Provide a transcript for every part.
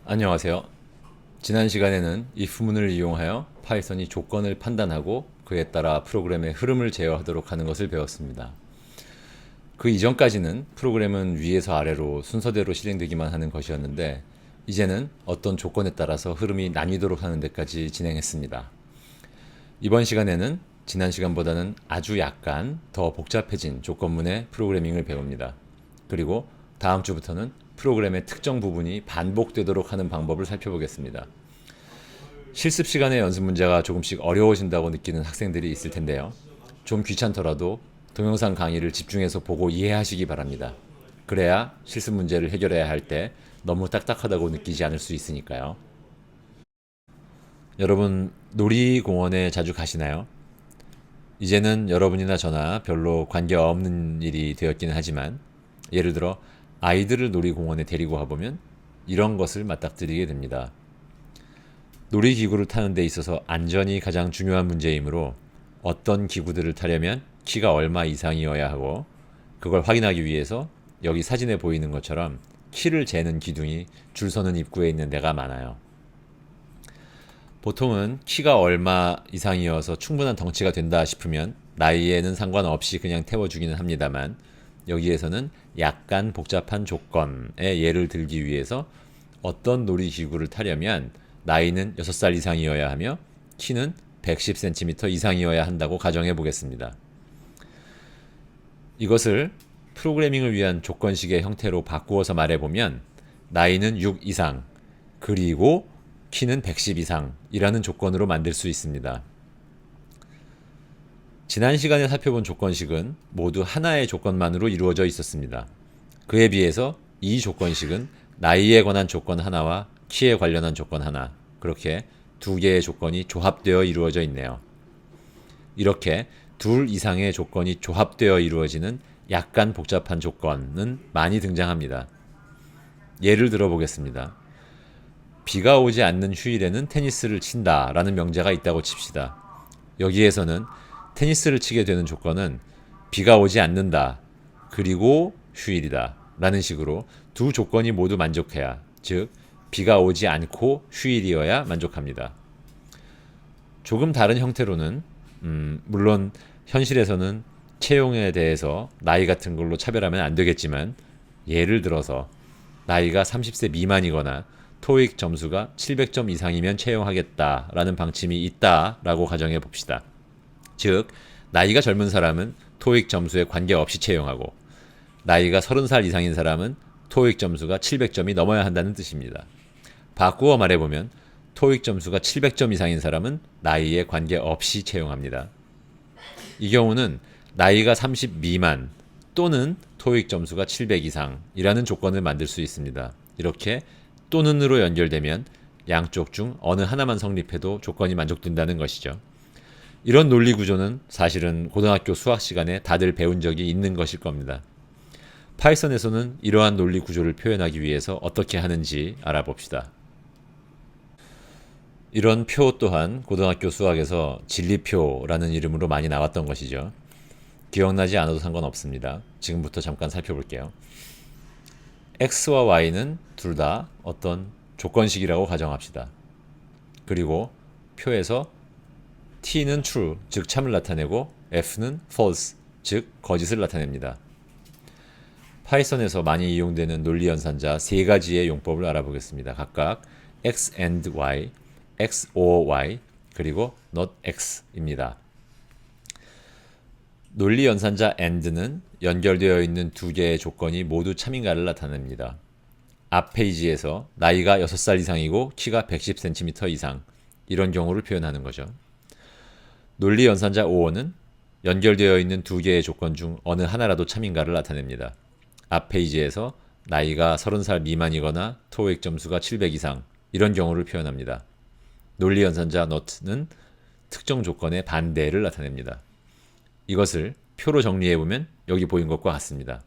안녕하세요. 지난 시간에는 if문을 이용하여 파이썬이 조건을 판단하고 그에 따라 프로그램의 흐름을 제어하도록 하는 것을 배웠습니다. 그 이전까지는 프로그램은 위에서 아래로 순서대로 실행되기만 하는 것이었는데 이제는 어떤 조건에 따라서 흐름이 나뉘도록 하는 데까지 진행했습니다. 이번 시간에는 지난 시간보다는 아주 약간 더 복잡해진 조건문의 프로그래밍을 배웁니다. 그리고 다음 주부터는 프로그램의 특정 부분이 반복되도록 하는 방법을 살펴보겠습니다. 실습 시간에 연습 문제가 조금씩 어려워진다고 느끼는 학생들이 있을 텐데요. 좀 귀찮더라도 동영상 강의를 집중해서 보고 이해하시기 바랍니다. 그래야 실습 문제를 해결해야 할 때 너무 딱딱하다고 느끼지 않을 수 있으니까요. 여러분, 놀이공원에 자주 가시나요? 이제는 여러분이나 저나 별로 관계없는 일이 되었기는 하지만 예를 들어 아이들을 놀이공원에 데리고 가보면 이런 것을 맞닥뜨리게 됩니다. 놀이기구를 타는 데 있어서 안전이 가장 중요한 문제이므로 어떤 기구들을 타려면 키가 얼마 이상이어야 하고 그걸 확인하기 위해서 여기 사진에 보이는 것처럼 키를 재는 기둥이 줄 서는 입구에 있는 데가 많아요. 보통은 키가 얼마 이상이어서 충분한 덩치가 된다 싶으면 나이에는 상관없이 그냥 태워주기는 합니다만 여기에서는 약간 복잡한 조건의 예를 들기 위해서 어떤 놀이기구를 타려면 나이는 6살 이상이어야 하며 키는 110cm 이상이어야 한다고 가정해 보겠습니다. 이것을 프로그래밍을 위한 조건식의 형태로 바꾸어서 말해보면 나이는 6 이상 그리고 키는 110 이상이라는 조건으로 만들 수 있습니다. 지난 시간에 살펴본 조건식은 모두 하나의 조건만으로 이루어져 있었습니다. 그에 비해서 이 조건식은 나이에 관한 조건 하나와 키에 관련한 조건 하나, 그렇게 두 개의 조건이 조합되어 이루어져 있네요. 이렇게 둘 이상의 조건이 조합되어 이루어지는 약간 복잡한 조건은 많이 등장합니다. 예를 들어 보겠습니다. 비가 오지 않는 휴일에는 테니스를 친다 라는 명제가 있다고 칩시다. 여기에서는 테니스를 치게 되는 조건은 비가 오지 않는다 그리고 휴일이다 라는 식으로 두 조건이 모두 만족해야, 즉 비가 오지 않고 휴일이어야 만족합니다. 조금 다른 형태로는 물론 현실에서는 채용에 대해서 나이 같은 걸로 차별하면 안 되겠지만 예를 들어서 나이가 30세 미만이거나 토익 점수가 700점 이상이면 채용하겠다라는 방침이 있다라고 가정해 봅시다. 즉 나이가 젊은 사람은 토익 점수에 관계없이 채용하고 나이가 30살 이상인 사람은 토익 점수가 700점이 넘어야 한다는 뜻입니다. 바꾸어 말해보면 토익 점수가 700점 이상인 사람은 나이에 관계없이 채용합니다. 이 경우는 나이가 30 미만 또는 토익 점수가 700 이상이라는 조건을 만들 수 있습니다. 이렇게 또는으로 연결되면 양쪽 중 어느 하나만 성립해도 조건이 만족된다는 것이죠. 이런 논리 구조는 사실은 고등학교 수학 시간에 다들 배운 적이 있는 것일 겁니다. 파이썬에서는 이러한 논리 구조를 표현하기 위해서 어떻게 하는지 알아봅시다. 이런 표 또한 고등학교 수학에서 진리표라는 이름으로 많이 나왔던 것이죠. 기억나지 않아도 상관없습니다. 지금부터 잠깐 살펴볼게요. x와 y는 둘 다 어떤 조건식이라고 가정합시다. 그리고 표에서 t는 true, 즉 참을 나타내고 f는 false, 즉 거짓을 나타냅니다. 파이썬에서 많이 이용되는 논리 연산자 세 가지의 용법을 알아보겠습니다. 각각 x and y, x or y, 그리고 not x입니다. 논리 연산자 and는 연결되어 있는 두 개의 조건이 모두 참인가를 나타냅니다. 앞 페이지에서 나이가 6살 이상이고 키가 110cm 이상, 이런 경우를 표현하는 거죠. 논리 연산자 or는 연결되어 있는 두 개의 조건 중 어느 하나라도 참인가를 나타냅니다. 앞 페이지에서 나이가 30살 미만이거나 토익 점수가 700 이상, 이런 경우를 표현합니다. 논리 연산자 not는 특정 조건의 반대를 나타냅니다. 이것을 표로 정리해보면 여기 보인 것과 같습니다.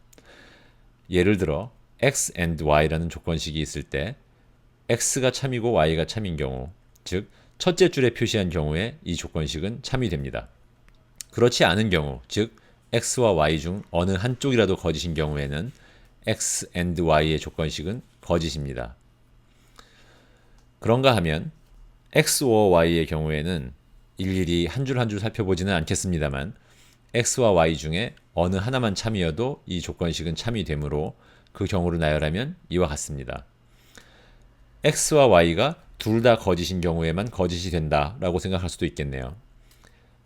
예를 들어 x and y라는 조건식이 있을 때 x가 참이고 y가 참인 경우, 즉 첫째 줄에 표시한 경우에 이 조건식은 참이 됩니다. 그렇지 않은 경우, 즉 x와 y 중 어느 한쪽이라도 거짓인 경우에는 x and y의 조건식은 거짓입니다. 그런가 하면 X or Y의 경우에는 일일이 한 줄 한 줄 살펴보지는 않겠습니다만 X와 Y 중에 어느 하나만 참이어도 이 조건식은 참이 되므로 그 경우를 나열하면 이와 같습니다. X와 Y가 둘 다 거짓인 경우에만 거짓이 된다라고 생각할 수도 있겠네요.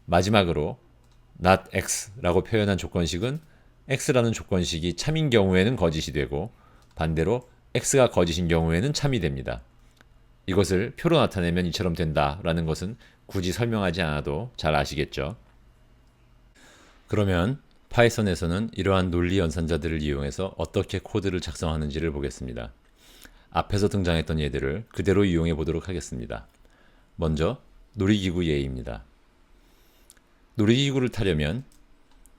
마지막으로 not X라고 표현한 조건식은 X라는 조건식이 참인 경우에는 거짓이 되고 반대로 X가 거짓인 경우에는 참이 됩니다. 이것을 표로 나타내면 이처럼 된다라는 것은 굳이 설명하지 않아도 잘 아시겠죠? 그러면 파이썬에서는 이러한 논리 연산자들을 이용해서 어떻게 코드를 작성하는지를 보겠습니다. 앞에서 등장했던 예들을 그대로 이용해 보도록 하겠습니다. 먼저 놀이기구 예입니다. 놀이기구를 타려면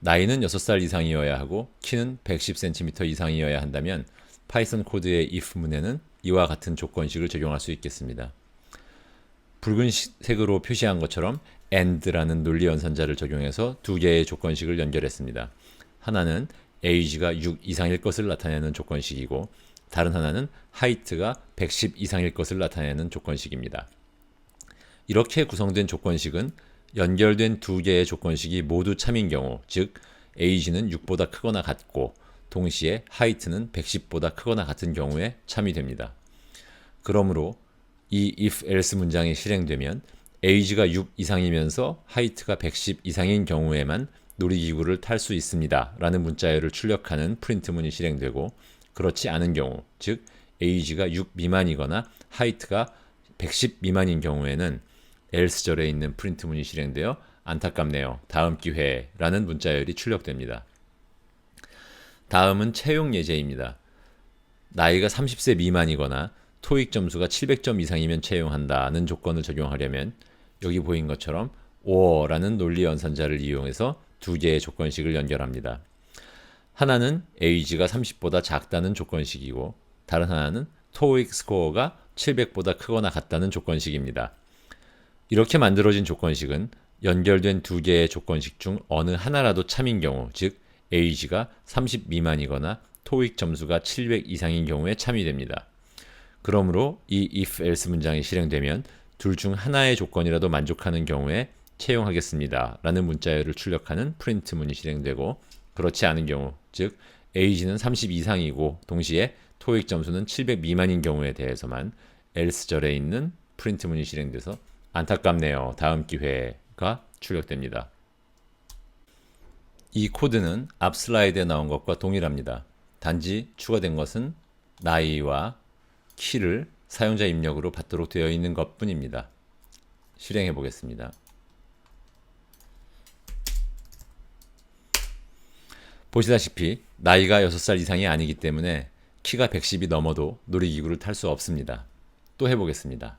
나이는 6살 이상이어야 하고 키는 110cm 이상이어야 한다면 파이썬 코드의 if 문에는 이와 같은 조건식을 적용할 수 있겠습니다. 붉은 색으로 표시한 것처럼 AND라는 논리 연산자를 적용해서 두 개의 조건식을 연결했습니다. 하나는 age가 6 이상일 것을 나타내는 조건식이고 다른 하나는 height가 110 이상일 것을 나타내는 조건식입니다. 이렇게 구성된 조건식은 연결된 두 개의 조건식이 모두 참인 경우, 즉 age는 6보다 크거나 같고 동시에 height는 110보다 크거나 같은 경우에 참이 됩니다. 그러므로 이 if-else 문장이 실행되면 age가 6 이상이면서 height가 110 이상인 경우에만 놀이기구를 탈 수 있습니다 라는 문자열을 출력하는 프린트문이 실행되고 그렇지 않은 경우, 즉 age가 6 미만이거나 height가 110 미만인 경우에는 else절에 있는 프린트문이 실행되어 안타깝네요. 다음 기회에 라는 문자열이 출력됩니다. 다음은 채용 예제입니다. 나이가 30세 미만이거나 토익 점수가 700점 이상이면 채용한다는 조건을 적용하려면 여기 보인 것처럼 or라는 논리 연산자를 이용해서 두 개의 조건식을 연결합니다. 하나는 age가 30보다 작다는 조건식이고 다른 하나는 토익 스코어가 700보다 크거나 같다는 조건식입니다. 이렇게 만들어진 조건식은 연결된 두 개의 조건식 중 어느 하나라도 참인 경우, 즉 age가 30 미만이거나 토익 점수가 700 이상인 경우에 참이 됩니다. 그러므로 이 if-else 문장이 실행되면 둘 중 하나의 조건이라도 만족하는 경우에 채용하겠습니다 라는 문자열을 출력하는 프린트문이 실행되고 그렇지 않은 경우, 즉 age는 30 이상이고 동시에 토익 점수는 700 미만인 경우에 대해서만 else절에 있는 프린트문이 실행돼서 안타깝네요. 다음 기회가 출력됩니다. 이 코드는 앞 슬라이드에 나온 것과 동일합니다. 단지 추가된 것은 나이와 키를 사용자 입력으로 받도록 되어 있는 것뿐입니다. 실행해 보겠습니다. 보시다시피 나이가 6살 이상이 아니기 때문에 키가 110이 넘어도 놀이기구를 탈 수 없습니다. 또 해보겠습니다.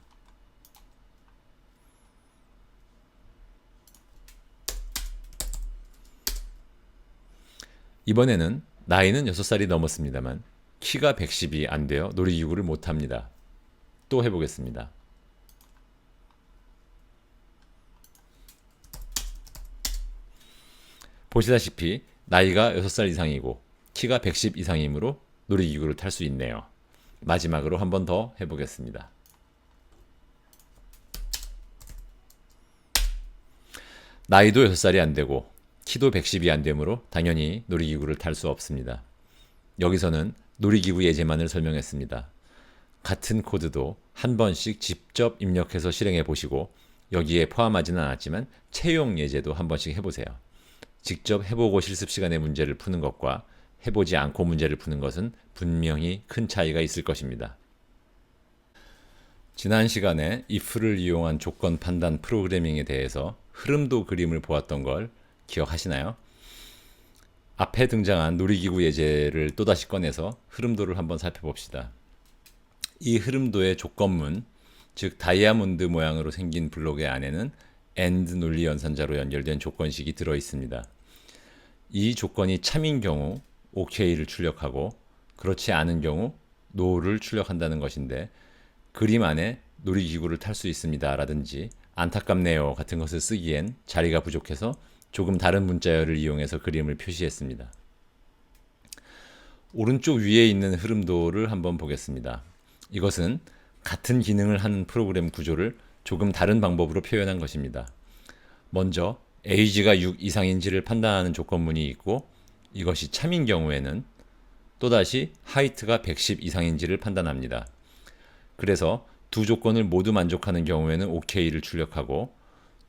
이번에는 나이는 6살이 넘었습니다만 키가 110이 안 되어 놀이기구를 못 합니다. 또 해보겠습니다. 보시다시피 나이가 6살 이상이고 키가 110 이상이므로 놀이기구를 탈 수 있네요. 마지막으로 한 번 더 해보겠습니다. 나이도 6살이 안 되고 키도 110이 안 되므로 당연히 놀이기구를 탈 수 없습니다. 여기서는 놀이기구 예제만을 설명했습니다. 같은 코드도 한 번씩 직접 입력해서 실행해 보시고 여기에 포함하지는 않았지만 채용 예제도 한 번씩 해보세요. 직접 해보고 실습 시간에 문제를 푸는 것과 해보지 않고 문제를 푸는 것은 분명히 큰 차이가 있을 것입니다. 지난 시간에 if를 이용한 조건 판단 프로그래밍에 대해서 흐름도 그림을 보았던 걸 기억하시나요? 앞에 등장한 놀이기구 예제를 또다시 꺼내서 흐름도를 한번 살펴봅시다. 이 흐름도의 조건문, 즉 다이아몬드 모양으로 생긴 블록의 안에는 AND 논리 연산자로 연결된 조건식이 들어 있습니다. 이 조건이 참인 경우 OK를 출력하고 그렇지 않은 경우 NO를 출력한다는 것인데 그림 안에 놀이기구를 탈 수 있습니다 라든지 안타깝네요 같은 것을 쓰기엔 자리가 부족해서 조금 다른 문자열을 이용해서 그림을 표시했습니다. 오른쪽 위에 있는 흐름도를 한번 보겠습니다. 이것은 같은 기능을 하는 프로그램 구조를 조금 다른 방법으로 표현한 것입니다. 먼저 age가 6 이상인지를 판단하는 조건문이 있고 이것이 참인 경우에는 또다시 height가 110 이상인지를 판단합니다. 그래서 두 조건을 모두 만족하는 경우에는 OK를 출력하고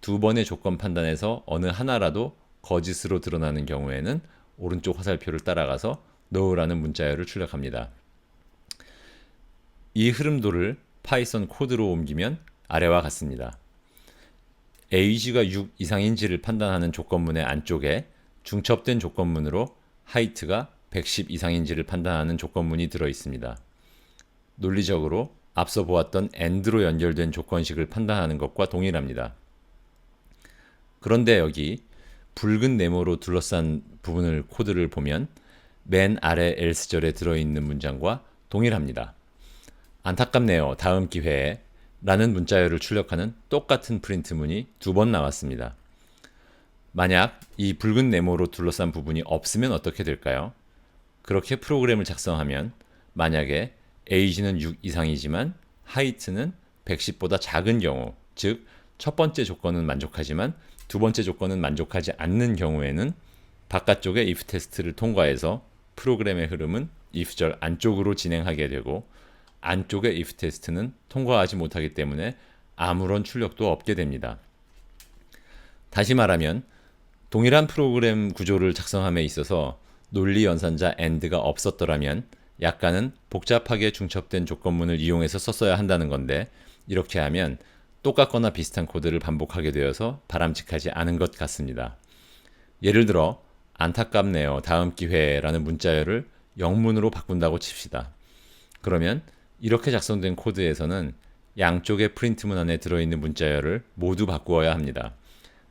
두 번의 조건 판단에서 어느 하나라도 거짓으로 드러나는 경우에는 오른쪽 화살표를 따라가서 no라는 문자열을 출력합니다. 이 흐름도를 파이썬 코드로 옮기면 아래와 같습니다. age가 6 이상인지를 판단하는 조건문의 안쪽에 중첩된 조건문으로 height가 110 이상인지를 판단하는 조건문이 들어 있습니다. 논리적으로 앞서 보았던 AND로 연결된 조건식을 판단하는 것과 동일합니다. 그런데 여기 붉은 네모로 둘러싼 부분을 코드를 보면 맨 아래 else절에 들어있는 문장과 동일합니다. 안타깝네요. 다음 기회에 라는 문자열을 출력하는 똑같은 프린트문이 두 번 나왔습니다. 만약 이 붉은 네모로 둘러싼 부분이 없으면 어떻게 될까요? 그렇게 프로그램을 작성하면 만약에 age는 6 이상이지만 height는 110보다 작은 경우, 즉 첫 번째 조건은 만족하지만 두 번째 조건은 만족하지 않는 경우에는 바깥쪽의 if 테스트를 통과해서 프로그램의 흐름은 if절 안쪽으로 진행하게 되고 안쪽의 if 테스트는 통과하지 못하기 때문에 아무런 출력도 없게 됩니다. 다시 말하면 동일한 프로그램 구조를 작성함에 있어서 논리 연산자 AND가 없었더라면 약간은 복잡하게 중첩된 조건문을 이용해서 썼어야 한다는 건데 이렇게 하면 똑같거나 비슷한 코드를 반복하게 되어서 바람직하지 않은 것 같습니다. 예를 들어 안타깝네요. 다음 기회라는 문자열을 영문으로 바꾼다고 칩시다. 그러면 이렇게 작성된 코드에서는 양쪽의 프린트문 안에 들어있는 문자열을 모두 바꾸어야 합니다.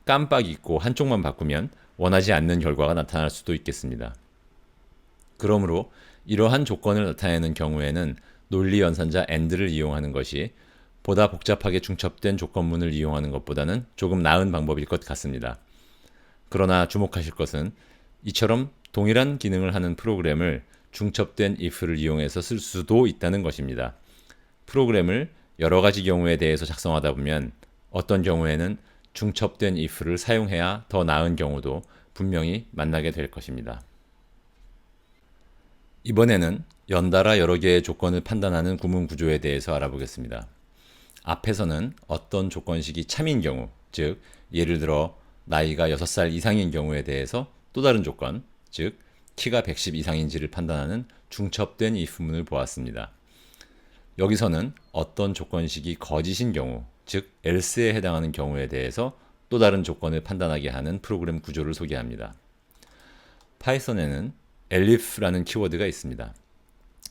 깜빡 잊고 한쪽만 바꾸면 원하지 않는 결과가 나타날 수도 있겠습니다. 그러므로 이러한 조건을 나타내는 경우에는 논리 연산자 AND를 이용하는 것이 보다 복잡하게 중첩된 조건문을 이용하는 것보다는 조금 나은 방법일 것 같습니다. 그러나 주목하실 것은 이처럼 동일한 기능을 하는 프로그램을 중첩된 if를 이용해서 쓸 수도 있다는 것입니다. 프로그램을 여러 가지 경우에 대해서 작성하다 보면 어떤 경우에는 중첩된 if를 사용해야 더 나은 경우도 분명히 만나게 될 것입니다. 이번에는 연달아 여러 개의 조건을 판단하는 구문 구조에 대해서 알아보겠습니다. 앞에서는 어떤 조건식이 참인 경우, 즉 예를 들어 나이가 6살 이상인 경우에 대해서 또 다른 조건, 즉 키가 110 이상인지를 판단하는 중첩된 if문을 보았습니다. 여기서는 어떤 조건식이 거짓인 경우, 즉 else에 해당하는 경우에 대해서 또 다른 조건을 판단하게 하는 프로그램 구조를 소개합니다. 파이썬에는 elif라는 키워드가 있습니다.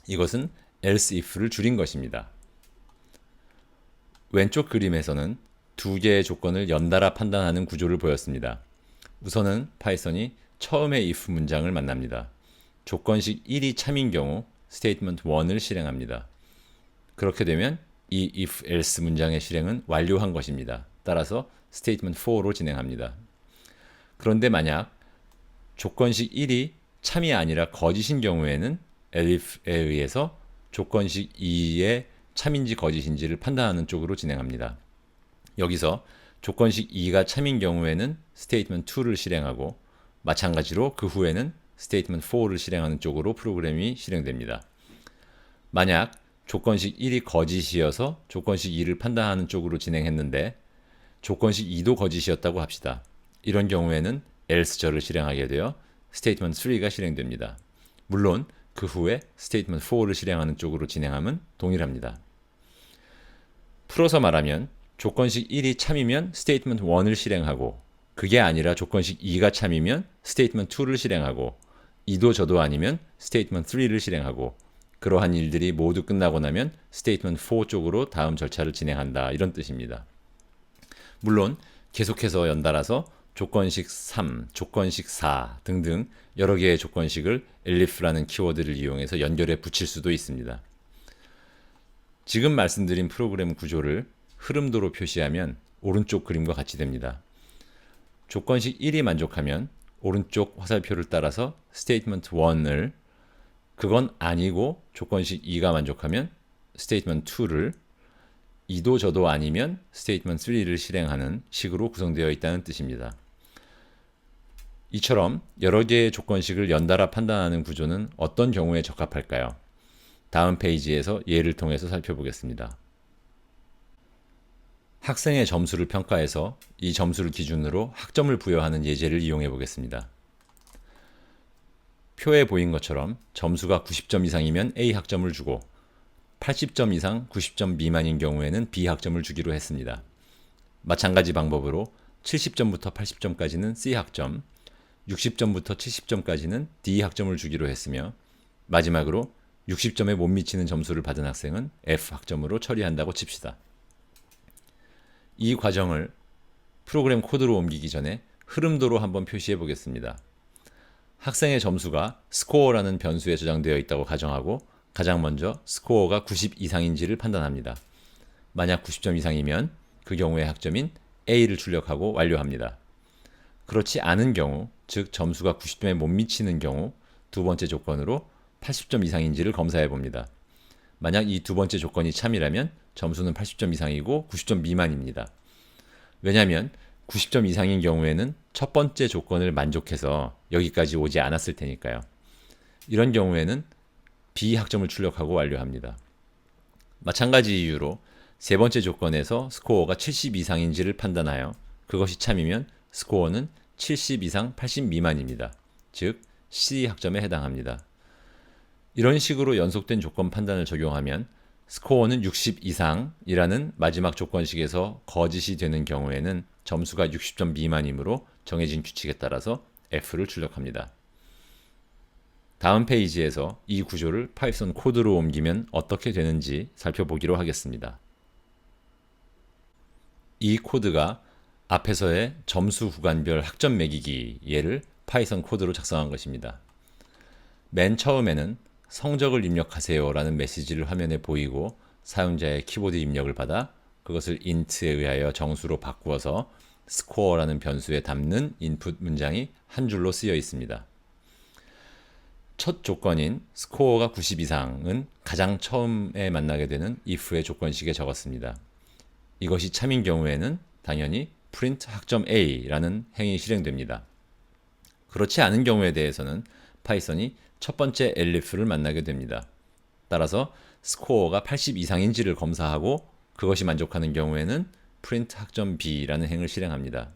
이것은 else if를 줄인 것입니다. 왼쪽 그림에서는 두 개의 조건을 연달아 판단하는 구조를 보였습니다. 우선은 파이썬이 처음에 if 문장을 만납니다. 조건식 1이 참인 경우 statement 1을 실행합니다. 그렇게 되면 이 if else 문장의 실행은 완료한 것입니다. 따라서 statement 4로 진행합니다. 그런데 만약 조건식 1이 참이 아니라 거짓인 경우에는 elif에 의해서 조건식 2의 참인지 거짓인지를 판단하는 쪽으로 진행합니다. 여기서 조건식 2가 참인 경우에는 statement 2를 실행하고 마찬가지로 그 후에는 statement 4를 실행하는 쪽으로 프로그램이 실행됩니다. 만약 조건식 1이 거짓이어서 조건식 2를 판단하는 쪽으로 진행했는데 조건식 2도 거짓이었다고 합시다. 이런 경우에는 else절을 실행하게 되어 statement 3가 실행됩니다. 물론 그 후에 statement 4를 실행하는 쪽으로 진행함은 동일합니다. 풀어서 말하면 조건식 1이 참이면 statement 1을 실행하고 그게 아니라 조건식 2가 참이면 statement 2를 실행하고 이도 저도 아니면 statement 3를 실행하고 그러한 일들이 모두 끝나고 나면 statement 4 쪽으로 다음 절차를 진행한다 이런 뜻입니다. 물론 계속해서 연달아서 조건식 3, 조건식 4 등등 여러 개의 조건식을 elif라는 키워드를 이용해서 연결해 붙일 수도 있습니다. 지금 말씀드린 프로그램 구조를 흐름도로 표시하면 오른쪽 그림과 같이 됩니다. 조건식 1이 만족하면 오른쪽 화살표를 따라서 statement 1을 그건 아니고 조건식 2가 만족하면 statement 2를 이도 저도 아니면 스테이트먼트 3를 실행하는 식으로 구성되어 있다는 뜻입니다. 이처럼 여러 개의 조건식을 연달아 판단하는 구조는 어떤 경우에 적합할까요? 다음 페이지에서 예를 통해서 살펴보겠습니다. 학생의 점수를 평가해서 이 점수를 기준으로 학점을 부여하는 예제를 이용해 보겠습니다. 표에 보인 것처럼 점수가 90점 이상이면 A 학점을 주고 80점 이상 90점 미만인 경우에는 B 학점을 주기로 했습니다. 마찬가지 방법으로 70점부터 80점까지는 C 학점, 60점부터 70점까지는 D 학점을 주기로 했으며 마지막으로 60점에 못 미치는 점수를 받은 학생은 F 학점으로 처리한다고 칩시다. 이 과정을 프로그램 코드로 옮기기 전에 흐름도로 한번 표시해 보겠습니다. 학생의 점수가 스코어라는 변수에 저장되어 있다고 가정하고 가장 먼저 스코어가 90 이상인지를 판단합니다. 만약 90점 이상이면 그 경우의 학점인 A를 출력하고 완료합니다. 그렇지 않은 경우, 즉 점수가 90점에 못 미치는 경우 두 번째 조건으로 80점 이상인지를 검사해 봅니다. 만약 이 두 번째 조건이 참이라면 점수는 80점 이상이고 90점 미만입니다. 왜냐하면 90점 이상인 경우에는 첫 번째 조건을 만족해서 여기까지 오지 않았을 테니까요. 이런 경우에는 B 학점을 출력하고 완료합니다. 마찬가지 이유로 세 번째 조건에서 스코어가 70 이상인지를 판단하여 그것이 참이면 스코어는 70 이상 80 미만입니다. 즉 C 학점에 해당합니다. 이런 식으로 연속된 조건 판단을 적용하면 스코어는 60 이상이라는 마지막 조건식에서 거짓이 되는 경우에는 점수가 60점 미만이므로 정해진 규칙에 따라서 F를 출력합니다. 다음 페이지에서 이 구조를 파이썬 코드로 옮기면 어떻게 되는지 살펴보기로 하겠습니다. 이 코드가 앞에서의 점수 구간별 학점 매기기 예를 파이썬 코드로 작성한 것입니다. 맨 처음에는 성적을 입력하세요 라는 메시지를 화면에 보이고 사용자의 키보드 입력을 받아 그것을 int에 의하여 정수로 바꾸어서 score라는 변수에 담는 인풋 문장이 한 줄로 쓰여 있습니다. 첫 조건인 스코어가 90 이상은 가장 처음에 만나게 되는 if의 조건식에 적었습니다. 이것이 참인 경우에는 당연히 print 학점 A라는 행이 실행됩니다. 그렇지 않은 경우에 대해서는 파이썬이 첫 번째 elif를 만나게 됩니다. 따라서 스코어가 80 이상인지를 검사하고 그것이 만족하는 경우에는 print 학점 B라는 행을 실행합니다.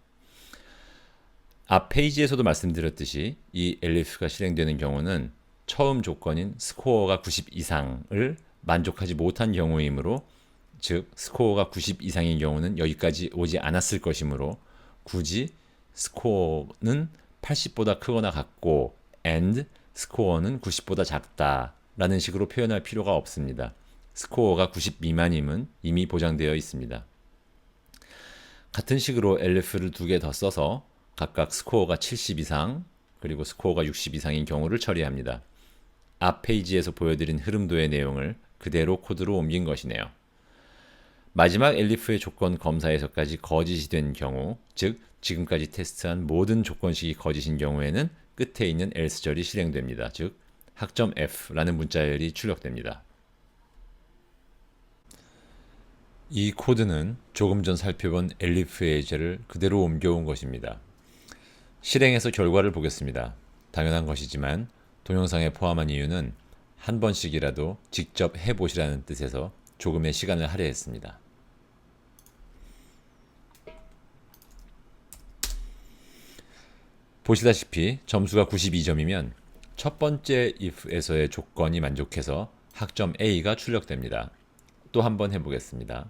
앞 페이지에서도 말씀드렸듯이 이 elif가 실행되는 경우는 처음 조건인 스코어가 90 이상을 만족하지 못한 경우이므로 즉 스코어가 90 이상인 경우는 여기까지 오지 않았을 것이므로 굳이 스코어는 80보다 크거나 같고 and 스코어는 90보다 작다 라는 식으로 표현할 필요가 없습니다. 스코어가 90 미만임은 이미 보장되어 있습니다. 같은 식으로 elif를 두 개 더 써서 각각 스코어가 70 이상 그리고 스코어가 60 이상인 경우를 처리합니다. 앞 페이지에서 보여드린 흐름도의 내용을 그대로 코드로 옮긴 것이네요. 마지막 elif의 조건 검사에서까지 거짓이 된 경우, 즉 지금까지 테스트한 모든 조건식이 거짓인 경우에는 끝에 있는 else절이 실행됩니다. 즉 학점 F라는 문자열이 출력됩니다. 이 코드는 조금 전 살펴본 elif의 예제를 그대로 옮겨온 것입니다. 실행해서 결과를 보겠습니다. 당연한 것이지만 동영상에 포함한 이유는 한 번씩이라도 직접 해보시라는 뜻에서 조금의 시간을 할애했습니다. 보시다시피 점수가 92점이면 첫 번째 if에서의 조건이 만족해서 학점 A가 출력됩니다. 또 한 번 해보겠습니다.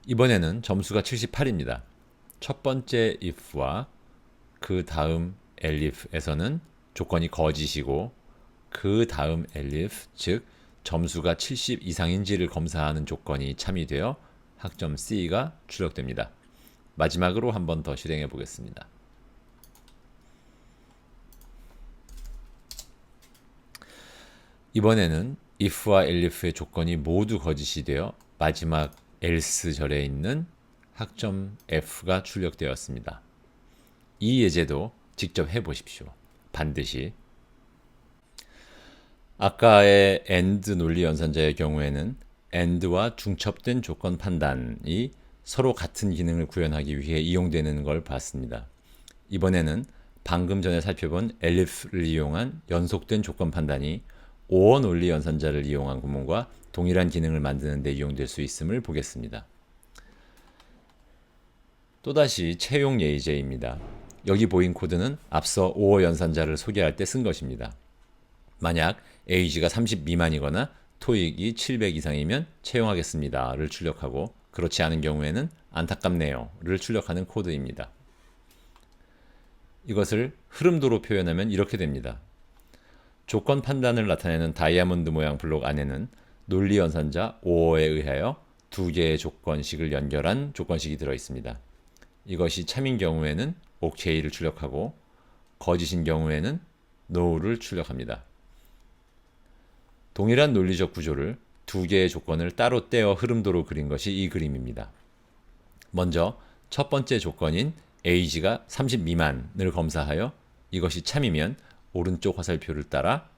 이번에는 점수가 78입니다. 첫 번째 if와 그 다음 elif에서는 조건이 거짓이고 그 다음 elif, 즉 점수가 70 이상인지를 검사하는 조건이 참이 되어 학점 C가 출력됩니다. 마지막으로 한 번 더 실행해 보겠습니다. 이번에는 if와 elif의 조건이 모두 거짓이 되어 마지막 else 절에 있는 학점 F가 출력되었습니다. 이 예제도 직접 해보십시오. 반드시. 아까의 AND 논리 연산자의 경우에는 AND와 중첩된 조건 판단이 서로 같은 기능을 구현하기 위해 이용되는 걸 봤습니다. 이번에는 방금 전에 살펴본 elif를 이용한 연속된 조건 판단이 OR 논리 연산자를 이용한 구문과 동일한 기능을 만드는 데 이용될 수 있음을 보겠습니다. 또다시 채용 예제입니다. 여기 보인 코드는 앞서 OR 연산자를 소개할 때 쓴 것입니다. 만약 에이지가 30 미만이거나 토익이 700 이상이면 채용하겠습니다를 출력하고 그렇지 않은 경우에는 안타깝네요를 출력하는 코드입니다. 이것을 흐름도로 표현하면 이렇게 됩니다. 조건 판단을 나타내는 다이아몬드 모양 블록 안에는 논리 연산자 OR에 의하여 두 개의 조건식을 연결한 조건식이 들어 있습니다. 이것이 참인 경우에는 OK를 출력하고 거짓인 경우에는 NO를 출력합니다. 동일한 논리적 구조를 두 개의 조건을 따로 떼어 흐름도로 그린 것이 이 그림입니다. 먼저 첫 번째 조건인 에이지가 30 미만을 검사하여 이것이 참이면 오른쪽 화살표를 따라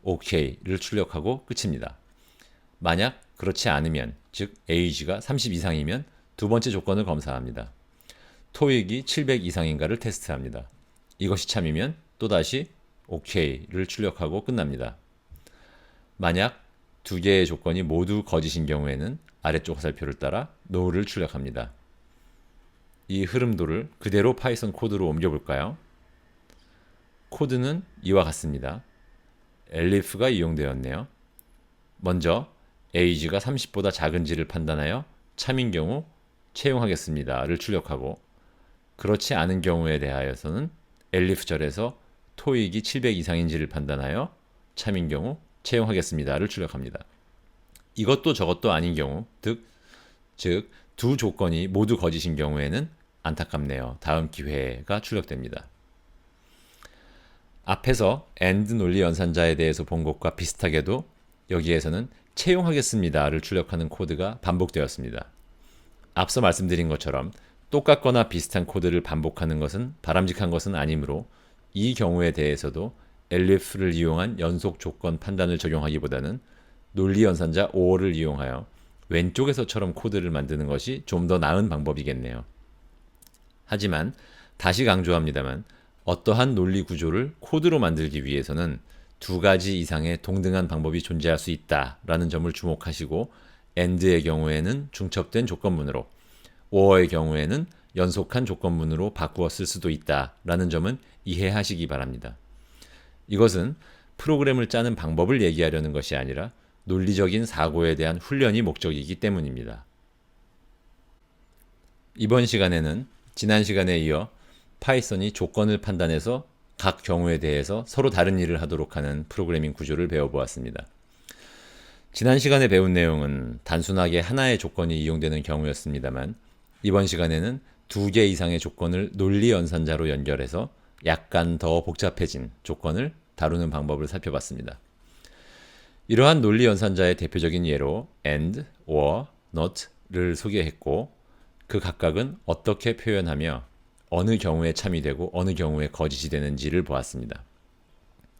OK를 출력하고 끝입니다. 만약 그렇지 않으면, 즉 에이지가 30 이상이면 두 번째 조건을 검사합니다. 토익이 700 이상인가를 테스트합니다. 이것이 참이면 또다시 OK를 출력하고 끝납니다. 만약 두 개의 조건이 모두 거짓인 경우에는 아래쪽 화살표를 따라 NO를 출력합니다. 이 흐름도를 그대로 파이썬 코드로 옮겨볼까요? 코드는 이와 같습니다. elif가 이용되었네요. 먼저 age가 30보다 작은지를 판단하여 참인 경우 채용하겠습니다를 출력하고 그렇지 않은 경우에 대하여서는 elif절에서 토익이 700 이상인지를 판단하여 참인 경우 채용하겠습니다를 출력합니다. 이것도 저것도 아닌 경우, 즉 두 조건이 모두 거짓인 경우에는 안타깝네요. 다음 기회가 출력됩니다. 앞에서 AND 논리 연산자에 대해서 본 것과 비슷하게도 여기에서는 채용하겠습니다를 출력하는 코드가 반복되었습니다. 앞서 말씀드린 것처럼 똑같거나 비슷한 코드를 반복하는 것은 바람직한 것은 아니므로 이 경우에 대해서도 elif를 이용한 연속 조건 판단을 적용하기보다는 논리 연산자 OR를 이용하여 왼쪽에서처럼 코드를 만드는 것이 좀 더 나은 방법이겠네요. 하지만 다시 강조합니다만 어떠한 논리 구조를 코드로 만들기 위해서는 두 가지 이상의 동등한 방법이 존재할 수 있다라는 점을 주목하시고 AND의 경우에는 중첩된 조건문으로, OR의 경우에는 연속한 조건문으로 바꾸어 쓸 수도 있다라는 점은 이해하시기 바랍니다. 이것은 프로그램을 짜는 방법을 얘기하려는 것이 아니라 논리적인 사고에 대한 훈련이 목적이기 때문입니다. 이번 시간에는 지난 시간에 이어 파이썬이 조건을 판단해서 각 경우에 대해서 서로 다른 일을 하도록 하는 프로그래밍 구조를 배워보았습니다. 지난 시간에 배운 내용은 단순하게 하나의 조건이 이용되는 경우였습니다만 이번 시간에는 두 개 이상의 조건을 논리 연산자로 연결해서 약간 더 복잡해진 조건을 다루는 방법을 살펴봤습니다. 이러한 논리 연산자의 대표적인 예로 AND, OR, NOT를 소개했고 그 각각은 어떻게 표현하며 어느 경우에 참이 되고 어느 경우에 거짓이 되는지를 보았습니다.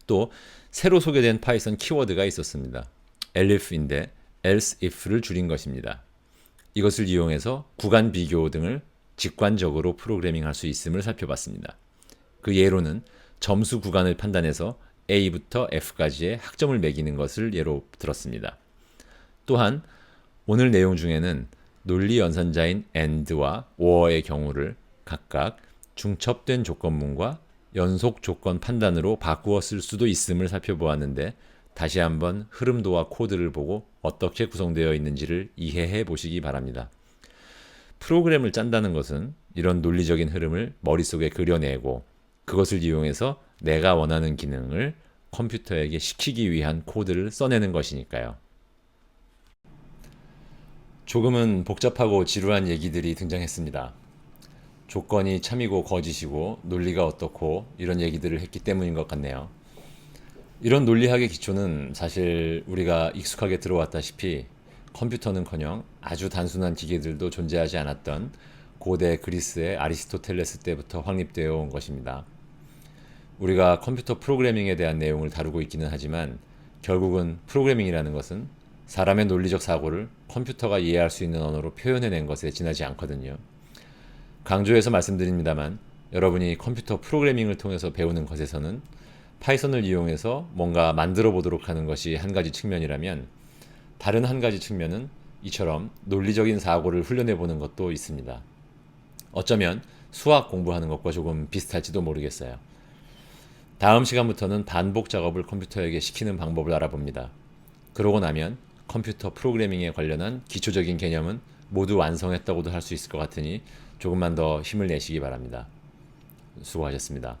또 새로 소개된 파이썬 키워드가 있었습니다. elif인데 else if를 줄인 것입니다. 이것을 이용해서 구간 비교 등을 직관적으로 프로그래밍할 수 있음을 살펴봤습니다. 그 예로는 점수 구간을 판단해서 A부터 F까지의 학점을 매기는 것을 예로 들었습니다. 또한 오늘 내용 중에는 논리 연산자인 AND와 OR의 경우를 각각 중첩된 조건문과 연속 조건 판단으로 바꾸어 쓸 수도 있음을 살펴보았는데 다시 한번 흐름도와 코드를 보고 어떻게 구성되어 있는지를 이해해 보시기 바랍니다. 프로그램을 짠다는 것은 이런 논리적인 흐름을 머릿속에 그려내고 그것을 이용해서 내가 원하는 기능을 컴퓨터에게 시키기 위한 코드를 써내는 것이니까요. 조금은 복잡하고 지루한 얘기들이 등장했습니다. 조건이 참이고 거짓이고 논리가 어떻고 이런 얘기들을 했기 때문인 것 같네요. 이런 논리학의 기초는 사실 우리가 익숙하게 들어왔다시피 컴퓨터는커녕 아주 단순한 기계들도 존재하지 않았던 고대 그리스의 아리스토텔레스 때부터 확립되어 온 것입니다. 우리가 컴퓨터 프로그래밍에 대한 내용을 다루고 있기는 하지만 결국은 프로그래밍이라는 것은 사람의 논리적 사고를 컴퓨터가 이해할 수 있는 언어로 표현해낸 것에 지나지 않거든요. 강조해서 말씀드립니다만 여러분이 컴퓨터 프로그래밍을 통해서 배우는 것에서는 파이썬을 이용해서 뭔가 만들어 보도록 하는 것이 한 가지 측면이라면, 다른 한 가지 측면은 이처럼 논리적인 사고를 훈련해 보는 것도 있습니다. 어쩌면 수학 공부하는 것과 조금 비슷할지도 모르겠어요. 다음 시간부터는 반복 작업을 컴퓨터에게 시키는 방법을 알아봅니다. 그러고 나면 컴퓨터 프로그래밍에 관련한 기초적인 개념은 모두 완성했다고도 할 수 있을 것 같으니 조금만 더 힘을 내시기 바랍니다. 수고하셨습니다.